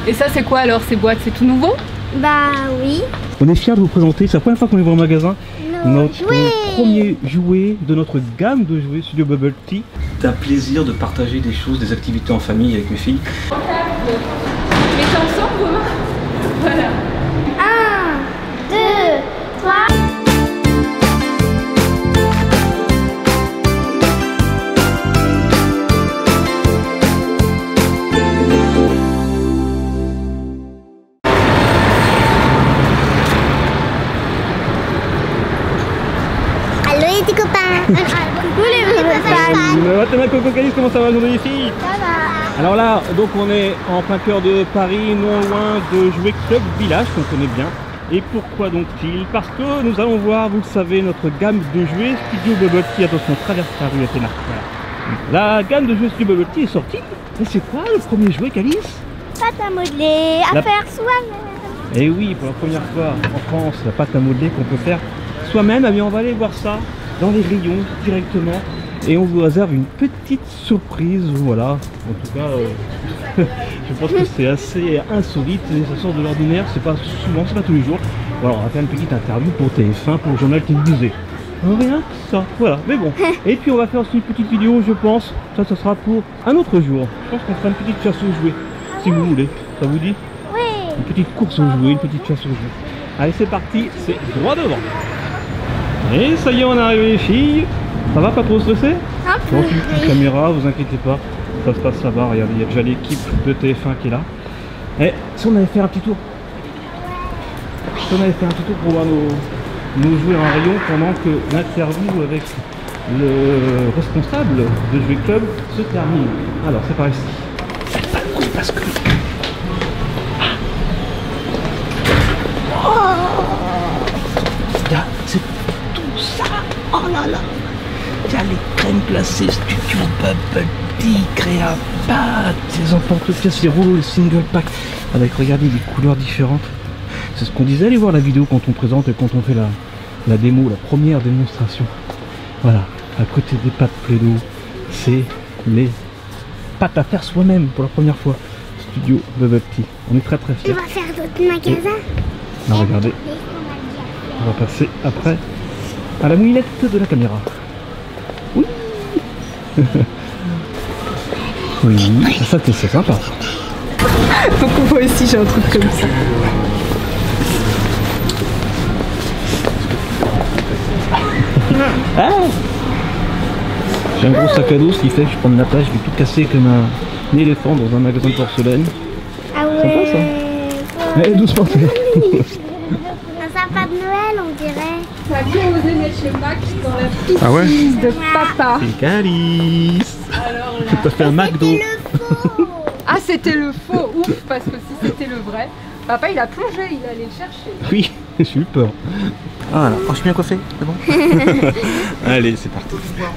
Et ça c'est quoi alors ces boîtes? C'est tout nouveau? Bah oui. On est fiers de vous présenter, c'est la première fois qu'on est au magasin, notre premier jouet de notre gamme de jouets Studio Bubble Tea. C'est un plaisir de partager des choses, des activités en famille avec mes filles. Mettez ensemble vos mains. Voilà. 1, 2, 3. Coucou Coco Calice, comment ça va aujourd'hui les filles? Ça va. Alors là, donc on est en plein cœur de Paris, non loin de Jouet Club Village, qu'on connaît bien. Et pourquoi donc-il? Parce que nous allons voir, vous le savez, notre gamme de jouets Studio Bubble Tea. Attention, traverse la rue Athéna. Voilà. La gamme de jouets Studio Bubble Tea est sortie. Mais c'est quoi le premier jouet, Calice? Pâte à modeler, à faire soi-même. Et oui, pour la première fois en France, la pâte à modeler qu'on peut faire soi-même. Eh bien, on va aller voir ça dans les rayons directement et on vous réserve une petite surprise. Voilà, en tout cas je pense que c'est assez insolite et ça sort de l'ordinaire, c'est pas souvent, c'est pas tous les jours. Voilà, on va faire une petite interview pour TF1, pour le journal télévisé, rien que ça, voilà, mais bon. Et puis on va faire aussi une petite vidéo, je pense, ça sera pour un autre jour. Je pense qu'on fera une petite chasse aux jouets, si vous voulez, ça vous dit? Oui. Une petite course aux jouets, une petite chasse aux jouets. Allez, c'est parti, c'est droit devant. Et ça y est, on est arrivé les filles. Ça va, pas trop stressé? Un peu. Bon, une petite caméra, vous inquiétez pas. Ça se passe là-bas, regardez, il y a déjà l'équipe de TF1 qui est là. Et si on avait fait un petit tour? Si on avait fait un petit tour pour voir nos jouets en rayon pendant que l'interview avec le responsable de Jouet Club se termine. Alors, c'est par ici. Parce que... c'est tout ça. Oh là là. Il y a les crèmes glacées Studio Bubble Tea, Créapat, les enfants de pièces, les rouleaux, les single pack avec, regardez, des couleurs différentes. C'est ce qu'on disait, allez voir la vidéo quand on présente et quand on fait la démo, la première démonstration. Voilà, à côté des pâtes Play-Doh, c'est les pâtes à faire soi-même pour la première fois. Studio Bubble Tea. On est très fiers. On va faire d'autres magasins. Là, regardez. On va passer après à la moulinette de la caméra. Oui. Oui, ça c'est sympa. Faut qu'on voit ici, j'ai un truc comme ça. Ah, j'ai un gros sac à dos, ce qui fait que je prends de la place, je vais tout casser comme un éléphant dans un magasin de porcelaine. Ah ouais. Sympa ça. Allez, doucement. Un sapin de Noël, on dirait. Ça a bien osé mettre chez Mac dans la petite Ah ouais? liste de papa. C'est Calice. Alors là... T'as fait un McDo. Ah, c'était le faux, ouf, parce que si c'était le vrai, papa il a plongé, il allait le chercher. Oui, j'ai eu peur. Voilà, je suis bien coiffé, c'est bon. Allez, c'est parti. On peut pouvoir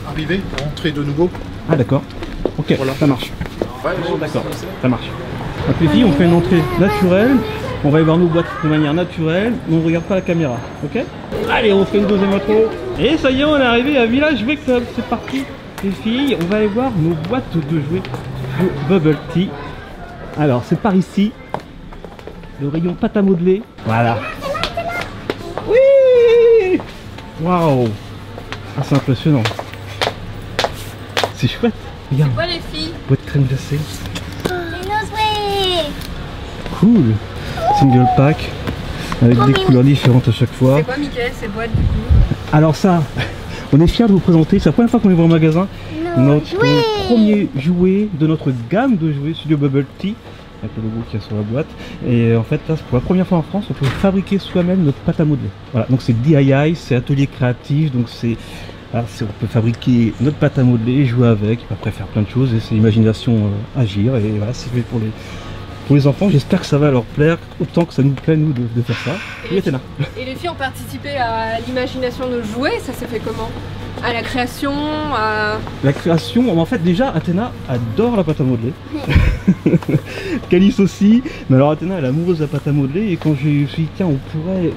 arriver, rentrer de nouveau. Ah d'accord, ok, Voilà. Ça marche. D'accord, ça marche. Donc les filles, on fait une entrée naturelle. On va y voir nos boîtes de manière naturelle, mais on ne regarde pas la caméra, ok? Allez, on fait une deuxième intro. Et ça y est, on est arrivé à Village Jouet Club. C'est parti, les filles, on va aller voir nos boîtes de jouets de Bubble Tea. Alors, c'est par ici, le rayon pâte à modeler. Voilà. Oui. Waouh. Ah, c'est impressionnant. C'est chouette. Regarde. C'est quoi les filles? Boîte crème glacée. Les Nosway. Cool. Single pack avec des couleurs différentes à chaque fois. C'est quoi Mickaël ces boîtes du coup? Alors ça, on est fiers de vous présenter, c'est la première fois qu'on est au magasin, notre premier jouet de notre gamme de jouets Studio Bubble Tea, avec le logo qui est sur la boîte. Et en fait là, c'est pour la première fois en France, on peut fabriquer soi-même notre pâte à modeler. Voilà, donc c'est DIY, c'est atelier créatif, donc c'est... on peut fabriquer notre pâte à modeler, jouer avec, après faire plein de choses, et c'est l'imagination agir, et voilà, c'est fait pour les enfants. J'espère que ça va leur plaire autant que ça nous plaît nous de faire ça. Et les filles ont participé à l'imagination de jouets, ça s'est fait comment? À la création, à... La création, en fait déjà Athéna adore la pâte à modeler. Calice aussi, mais alors Athéna elle est amoureuse de la pâte à modeler, et quand je me suis dit tiens on pourrait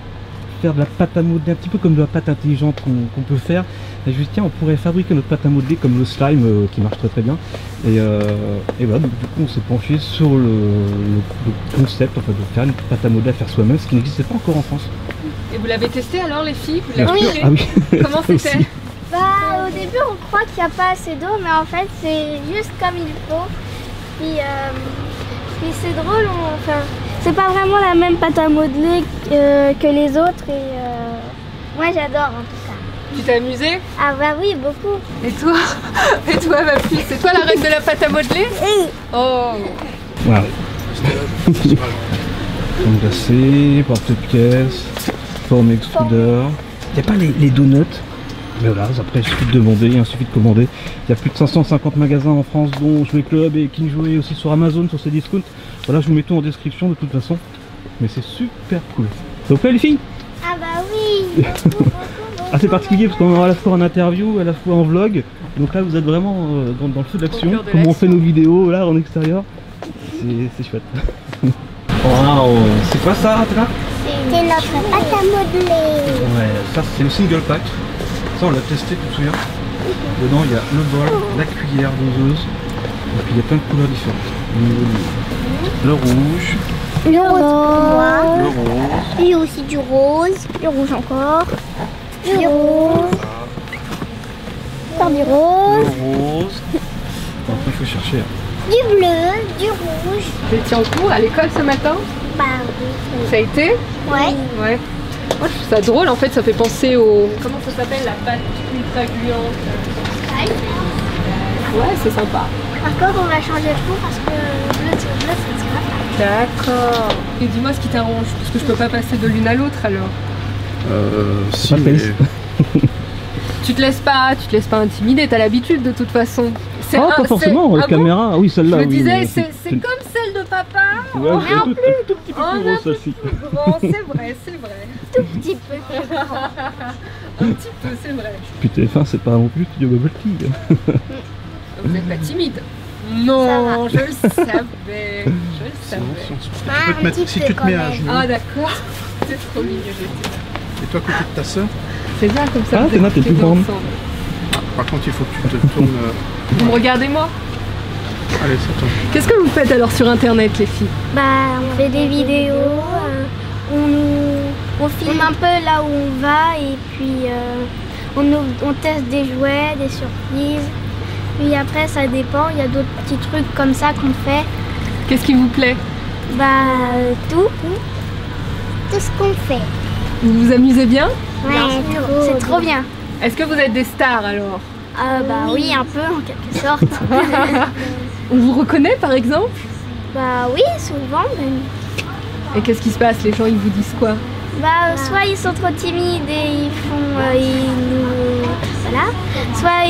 faire de la pâte à modeler, un petit peu comme de la pâte intelligente qu'on peut faire. Et je me suis dit, tiens, on pourrait fabriquer notre pâte à modeler comme le slime qui marche très bien. Et voilà, donc, du coup on s'est penché sur concept en fait, de faire une pâte à modeler à faire soi-même, ce qui n'existait pas encore en France. Et vous l'avez testé alors les filles? Vous l'avez Oui. goûté? Ah oui. Comment Ça c'était? aussi. Bah, au début, on croit qu'il n'y a pas assez d'eau, mais en fait, c'est juste comme il faut. Puis c'est drôle, enfin, c'est pas vraiment la même pâte à modeler que les autres. Moi, j'adore en tout cas. Tu t'es amusée? Ah bah oui, beaucoup. Et toi? Et toi ma fille? C'est toi la reine de la pâte à modeler? Oui. Oh! Voilà. Crème glacée, porte-pièce, forme extrudeur. Il n'y a pas les donuts. Mais voilà, après il suffit de demander, il suffit de commander. Il y a plus de 550 magasins en France, dont Jouet Club et King Jouet, aussi sur Amazon, sur ces discounts. Voilà, je vous mets tout en description de toute façon. Mais c'est super cool. Ça vous plaît les filles? Ah bah oui. Beaucoup, beaucoup. Assez particulier parce qu'on est à la fois en interview, à la fois en vlog. Donc là vous êtes vraiment dans le feu de l'action, cœur de comme on fait l'action. nos vidéos là en extérieur. C'est chouette. Waouh, c'est quoi ça là? C'est notre pâte à modeler. Ouais, ça c'est le single pack. Ça on l'a testé, tu te souviens? Dedans il y a le bol, la cuillère doseuse, et puis il y a plein de couleurs différentes. Le rouge, Le rose pour moi. le rose, Et aussi du rose. Du rouge encore. Du rose. Encore du le rose. rose. Bon, après il faut chercher. Du bleu. Du rouge. Vous étiez en cours à l'école ce matin? Bah oui. Ça a été? Ouais. Ouais. Moi je trouve ça drôle en fait, ça fait penser au... Comment ça s'appelle la pâte ultra gluante? Ouais, c'est sympa. Par contre, on va changer de cours parce que bleu sur bleu, ça ne sera pas. D'accord. Et dis-moi ce qui t'arrange, parce que je peux pas passer de l'une à l'autre alors. Si, pas mais Pels. Tu te laisses pas intimider, t'as l'habitude de toute façon. C'est Oh, pas forcément, la Ah bon? caméra, ah oui, Je celle-là. me oui, disais, mais c'est comme celle de papa. Ouais, Oh, un tout petit peu Oh, plus un gros celle-ci. plus grand, c'est vrai, c'est vrai. Tout petit peu. Un petit peu, c'est vrai. Puis TF1 c'est pas non plus Studio Bubble Tea. Vous n'êtes pas timide? Ça Non, va. je le savais. Je le savais. Tu peux te mettre, si tu te mets à genoux, Ah d'accord, c'est trop mignon. J'étais. et toi à côté de ta soeur, C'est bien comme ça. Ah, vous t'es là, êtes t'es tous plus les grande. ensemble. par contre il faut que tu te tournes. Vous me regardez moi? Allez, c'est toi. Qu'est-ce que vous faites alors sur internet les filles? Bah, on fait des vidéos. On filme un peu là où on va et puis on teste des jouets, des surprises. Puis après, ça dépend. Il y a d'autres petits trucs comme ça qu'on fait. Qu'est-ce qui vous plaît? Bah, tout. Tout ce qu'on fait. Vous vous amusez bien? Ouais, c'est trop bien. Est-ce que vous êtes des stars alors? Bah oui, un peu en quelque sorte. On vous reconnaît par exemple? Bah oui, souvent même. Et qu'est-ce qui se passe? Les gens ils vous disent quoi? Bah, soit ils sont trop timides et ils nous... Voilà. Soit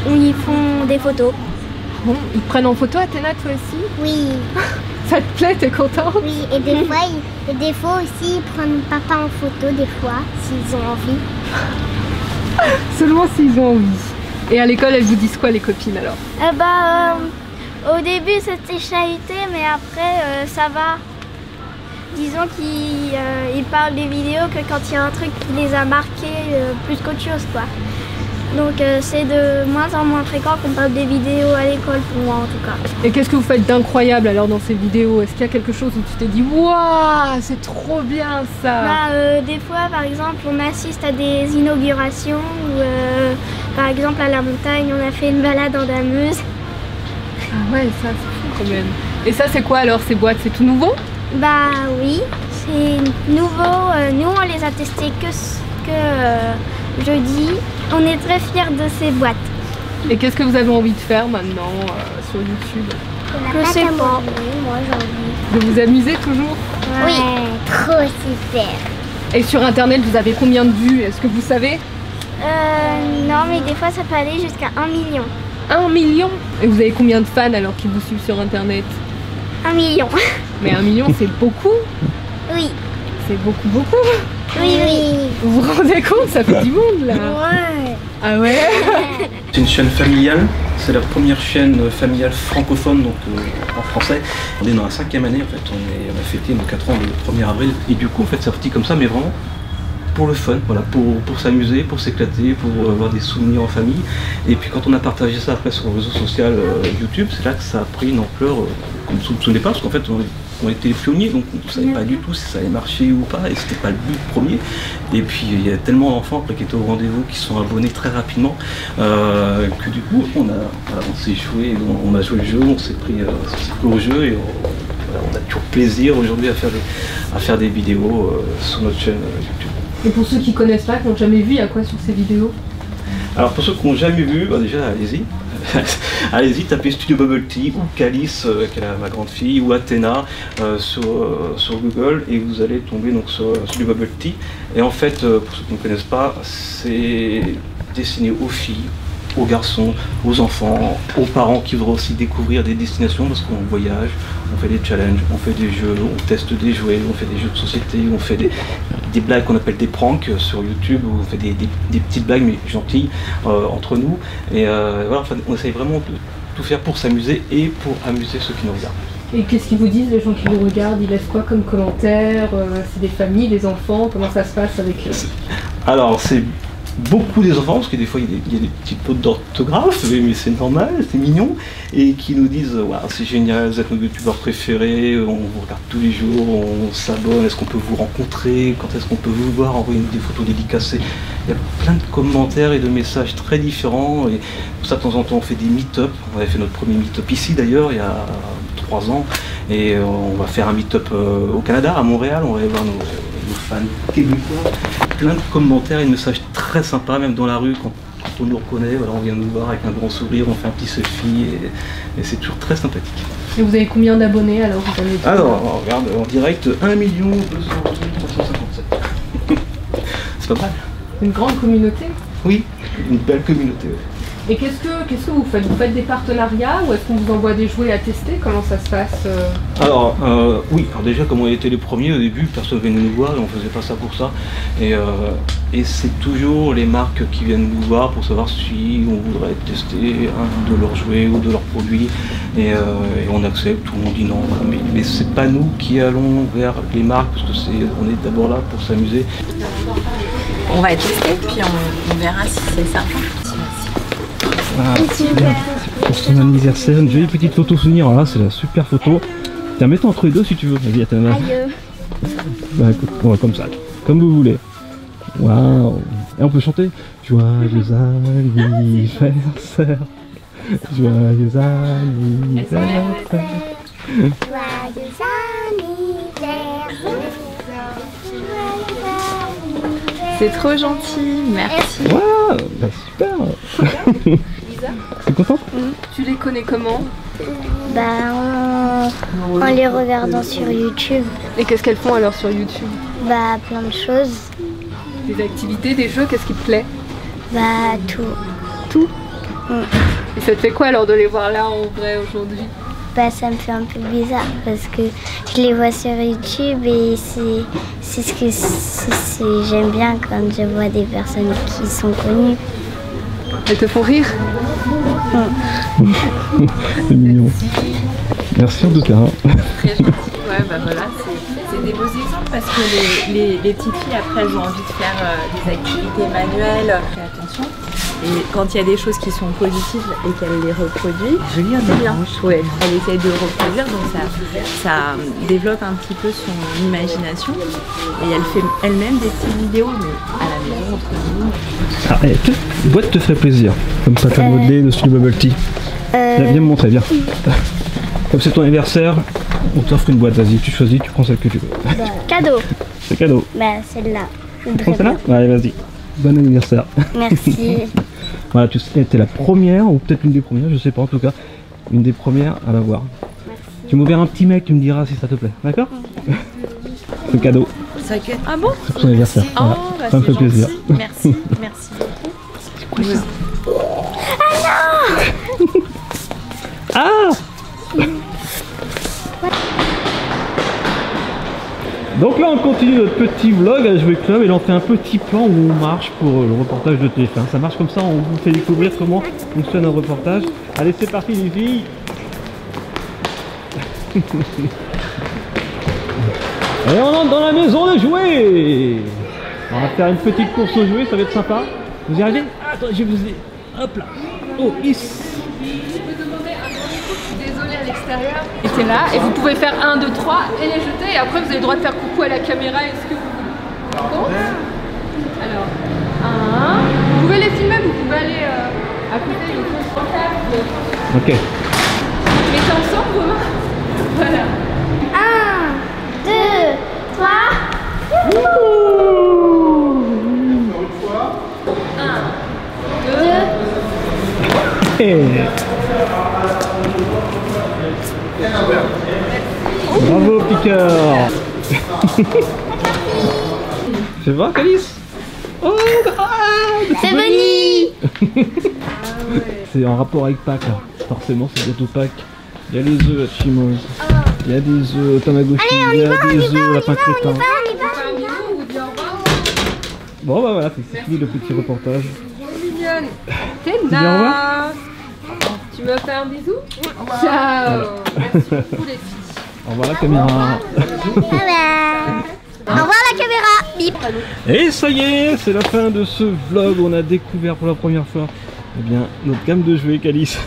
ils font des photos. Bon, ils te prennent en photo Athéna toi aussi? Oui. Ça te plaît? T'es contente? Oui, et des fois aussi, ils prennent papa en photo, des fois, s'ils ont envie. Seulement s'ils ont envie. Et à l'école elles vous disent quoi les copines alors? Au début, c'était chahuté, mais après, ça va. Disons qu'ils parlent des vidéos que quand il y a un truc qui les a marqués plus qu'autre chose, quoi. Donc c'est de moins en moins fréquent qu'on parle des vidéos à l'école, pour moi en tout cas. Et qu'est-ce que vous faites d'incroyable alors dans ces vidéos? Est-ce qu'il y a quelque chose où tu t'es dit waouh, c'est trop bien ça? Bah, des fois, par exemple, on assiste à des inaugurations ou par exemple à la montagne, on a fait une balade en dameuse. Ah ouais, ça c'est fou quand même. Et ça c'est quoi alors ces boîtes? C'est tout nouveau? Bah oui, c'est nouveau. Nous, on les a testés que jeudi. On est très fiers de ces boîtes. Et qu'est-ce que vous avez envie de faire maintenant sur YouTube? Je sais pas. Moi, j'ai envie. De vous amuser toujours? Oui, trop super. Et sur internet vous avez combien de vues? Est-ce que vous savez? Non, mais des fois, ça peut aller jusqu'à 1 million. 1 million? Et vous avez combien de fans alors qui vous suivent sur internet? 1 million. Mais 1 million c'est beaucoup? Oui. C'est beaucoup? Oui, oui. Vous vous rendez compte? Ça fait du monde là! Ouais. Ah ouais? C'est une chaîne familiale, c'est la première chaîne familiale francophone donc en français. On est dans la 5e année en fait, on a fêté nos 4 ans le 1er avril et du coup en fait c'est sorti comme ça mais vraiment pour le fun, voilà, pour s'amuser, pour s'éclater, pour avoir des souvenirs en famille. Et puis quand on a partagé ça après sur le réseau social YouTube, c'est là que ça a pris une ampleur qu'on ne soupçonnait pas, parce qu'en fait on était les pionniers, donc on ne savait pas du tout si ça allait marcher ou pas, et c'était pas le but premier. Et puis il y a tellement d'enfants après qui étaient au rendez-vous, qui sont abonnés très rapidement, que du coup on s'est joué, on a joué le jeu, on s'est pris au jeu, et on a toujours plaisir aujourd'hui à faire des vidéos sur notre chaîne YouTube. Et pour ceux qui connaissent pas, qui n'ont jamais vu, il y a quoi sur ces vidéos? Alors pour ceux qui n'ont jamais vu, déjà allez-y. Allez-y, tapez Studio Bubble Tea ou Calice, qui est ma grande fille, ou Athéna sur Google, et vous allez tomber donc sur Studio Bubble Tea. Et en fait, pour ceux qui ne connaissent pas, c'est destiné aux filles, aux garçons, aux enfants, aux parents qui voudraient aussi découvrir des destinations, parce qu'on voyage, on fait des challenges, on fait des jeux, on teste des jouets, on fait des jeux de société, on fait des blagues qu'on appelle des pranks sur YouTube, où on fait des petites blagues mais gentilles entre nous. Et voilà, enfin, on essaye vraiment de tout faire pour s'amuser et pour amuser ceux qui nous regardent. Et qu'est-ce qu'ils vous disent, les gens qui vous regardent? Ils laissent quoi comme commentaires? C'est des familles, des enfants? Comment ça se passe avec eux? Alors, c'est beaucoup des enfants, parce que des fois il y a des petites fautes d'orthographe, mais c'est normal, c'est mignon, et qui nous disent wow, c'est génial, vous êtes nos youtubeurs préférés, on vous regarde tous les jours, on s'abonne, est-ce qu'on peut vous rencontrer, quand est-ce qu'on peut vous voir, envoyez-nous des photos dédicacées. Il y a plein de commentaires et de messages très différents, et pour ça de temps en temps on fait des meet-up. On avait fait notre premier meet-up ici d'ailleurs il y a 3 ans, et on va faire un meet-up au Canada, à Montréal, on va aller voir nos fans québécois. Plein de commentaires et de messages très sympas, même dans la rue, quand on nous reconnaît, voilà, on vient nous voir avec un grand sourire, on fait un petit selfie, et c'est toujours très sympathique. Et vous avez combien d'abonnés alors? Alors, on regarde en direct 1 200 357. C'est pas mal. Une grande communauté? Oui, une belle communauté. Ouais. Et qu'est-ce que vous faites? Vous faites des partenariats ou est-ce qu'on vous envoie des jouets à tester? Comment ça se passe? Alors, oui, alors déjà comme on était les premiers au début, personne ne venait nous voir et on faisait pas ça pour ça. Et c'est toujours les marques qui viennent nous voir pour savoir si on voudrait tester un de leurs jouets ou de leurs produits. Et on accepte, tout le monde dit non. Mais c'est pas nous qui allons vers les marques, parce que on est d'abord là pour s'amuser. On va tester, puis on verra si c'est sympa. Ah, pour ton anniversaire, une jolie petite photo souvenir, là c'est la super photo. Tiens, mets-toi entre les deux si tu veux. Vas-y, attends. Bah écoute, on va comme ça, comme vous voulez. Waouh. Et on peut chanter joyeux anniversaire. Joyeux anniversaire. Joyeux C'est trop gentil, merci. Waouh, bah super. T'es contente? Tu les connais comment? Bah en les regardant sur YouTube. Et qu'est-ce qu'elles font alors sur YouTube? Bah plein de choses. Des activités, des jeux, qu'est-ce qui te plaît? Bah tout. Tout? Et ça te fait quoi alors de les voir là en vrai aujourd'hui? Bah ça me fait un peu bizarre parce que je les vois sur YouTube et c'est ce que j'aime bien quand je vois des personnes qui sont connues. Elles te font rire? C'est mignon. Merci en tout cas. Très gentil, ouais, bah voilà, c'est des beaux exemples parce que les petites filles après elles ont envie de faire des activités manuelles. Fais attention. Et quand il y a des choses qui sont positives et qu'elle les reproduit, c'est bien. Ouais, elle essaie de reproduire, donc ça développe un petit peu son imagination. Et elle fait elle-même des petites vidéos, mais à la maison, entre nous. Ah, la boîte te ferait plaisir, comme ça t'as modelé le Studio Bubble Tea. Viens me montrer, viens. Comme c'est ton anniversaire, on t'offre une boîte, vas-y, tu choisis, tu prends celle que tu veux. Bah, cadeau. C'est cadeau. Bah celle-là. Tu prends celle-là? Allez, vas-y. Bon anniversaire. Merci. Voilà, tu étais la première, ou peut-être une des premières, je sais pas en tout cas, une des premières à l'avoir. Tu m'ouvres un petit mail, tu me diras si ça te plaît, d'accord? C'est cadeau. Ah bon? C'est pour son anniversaire. Oh, voilà. bah Ça me fait plaisir. Merci, merci beaucoup. C'est quoi ça? Ah! Donc là on continue notre petit vlog à Jouet Club et là on fait un petit plan où on marche pour le reportage de TF1. Ça marche comme ça, on vous fait découvrir comment fonctionne un reportage. Allez, c'est parti les filles. Et on entre dans la maison de jouets. On va faire une petite course aux jouets, ça va être sympa. Vous y arrivez? Attends, je vais vous aider. Hop là. Oh, is. Désolé à l'extérieur. Et c'est là, et vous pouvez faire 1, 2, 3 et les jeter, et après vous avez le droit de faire coucou à la caméra, est-ce que vous voulez? Bon. Alors, 1, vous pouvez les filmer, vous pouvez aller à côté, les choses en câble. Ok. Mettez ensemble vos mains. Voilà. 1, 2, 3. 1, 2. Bravo, piqueur. C'est vrai, Calice? Oh, C'est Bunny. C'est en rapport avec Pâques, là. Forcément, c'est bientôt Pâques. Il y a les œufs à Chimose. Il y a des œufs au Tamagotchi. Il y a des œufs au lapin crétin. Bon, bah voilà, c'est fini le petit reportage. Mignonne. T'es dis au revoir. là. Tu m'as fait un bisou? Ciao. Merci beaucoup les filles. Au revoir la caméra. Au revoir la caméra. Bip. Et ça y est, c'est la fin de ce vlog. On a découvert pour la première fois bien notre gamme de jouets Calice.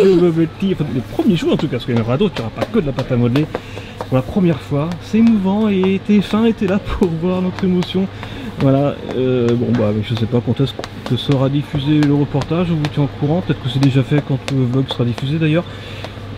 Bubble Tea, enfin les premiers jouets en tout cas, parce qu'il y en aura d'autres, il n'y aura pas que de la pâte à modeler. Pour la première fois, c'est émouvant et TF1 était là pour voir notre émotion. Voilà, bon bah je sais pas quand est-ce que sera diffusé le reportage, je vous tiens au courant, peut-être que c'est déjà fait quand le vlog sera diffusé d'ailleurs.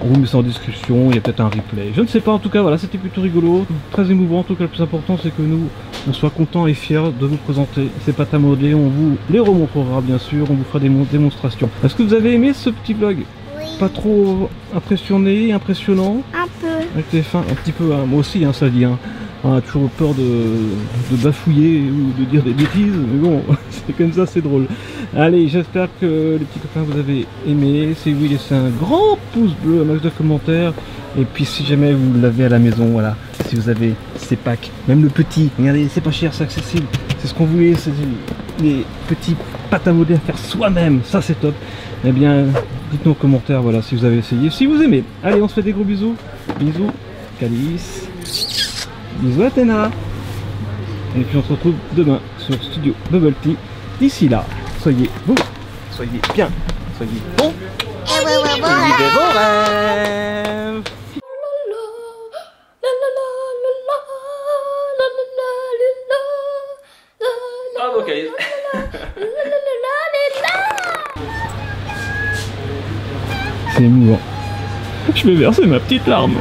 On vous met ça en description, il y a peut-être un replay, je ne sais pas, en tout cas voilà, c'était plutôt rigolo, très émouvant. En tout cas le plus important c'est que nous, on soit contents et fiers de vous présenter ces pâtes à modeler. On vous les remontrera bien sûr, on vous fera des démonstrations. Est-ce que vous avez aimé ce petit vlog? Oui. Pas trop impressionné, impressionnant? Un peu. Avec TF1, un petit peu, hein, moi aussi hein, ça dit, hein. On a toujours peur de bafouiller ou de dire des bêtises, mais bon, c'est comme ça, c'est drôle. Allez, j'espère que les petits copains vous avez aimé. Si oui, laissez un grand pouce bleu, un max de commentaires. Et puis si jamais vous l'avez à la maison, voilà, si vous avez ces packs, même le petit, regardez, c'est pas cher, c'est accessible. C'est ce qu'on voulait, c'est les petits pâtes à modeler à faire soi-même, ça c'est top. Eh bien, dites-nous en commentaire, voilà, si vous avez essayé, si vous aimez. Allez, on se fait des gros bisous. Bisous, Calice. Bisous Athéna. Et puis on se retrouve demain sur Studio Bubble Tea. D'ici là, soyez vous, soyez bien, soyez bons. Et vivez vos rêves. Bravo Calice. C'est émouvant. Je vais verser ma petite larme.